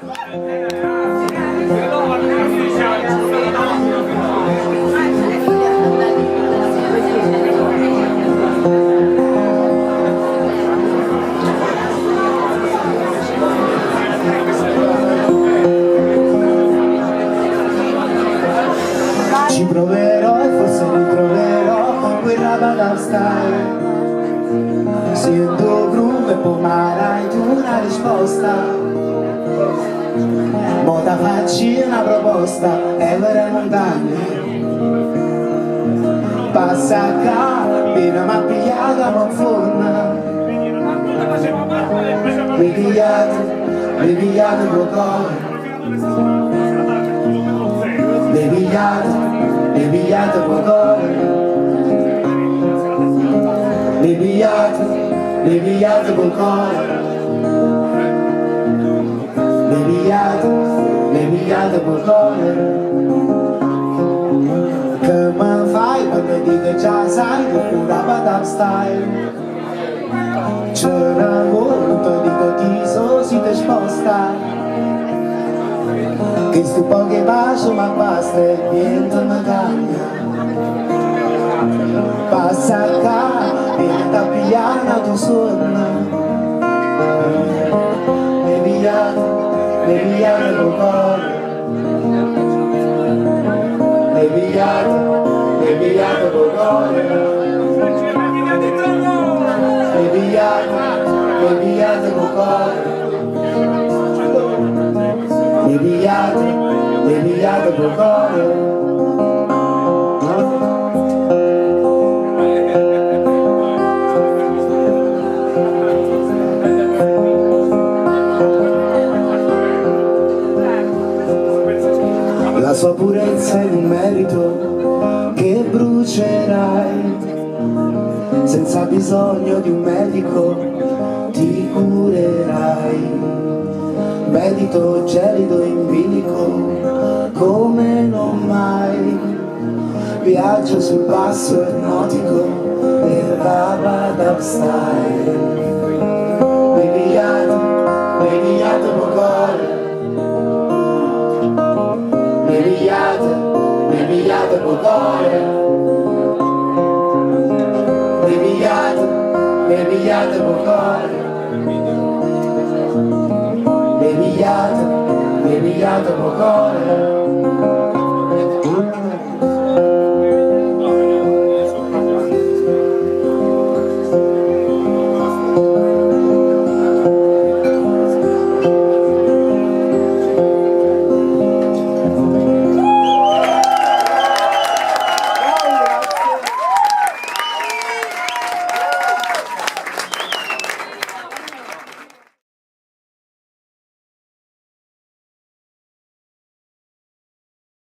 Ci proverò e forse ritroverò quel Ramadan style. Se il tuo groove e poi mai tu una risposta, mo da facci una proposta e le montagne passa qua, fino a pigliata non forna. Ripigliate col cuore, ripigliate col cuore, ripigliate col cuore, ripigliate col cuore. Che me fai quando dico già sai che pure Ramadan style. Ce ne vuole, te dico ti so si te sposta, che sto pochi baci ma basta e niente mi cambia. Passa qua, vieni a pigliare tu sonno, ripigliate col cuore, ripigliate col cuore, ripigliate col cuore, ripigliate col cuore. La sua purezza è un merito che brucerai, senza bisogno di un medico ti curerai. Medito gelido in bilico come non mai, viaggio sul passo ipnotico del Ramadan style. Ripigliate col cuore, ripigliate col cuore, ripigliate col cuore, ripigliate col cuore.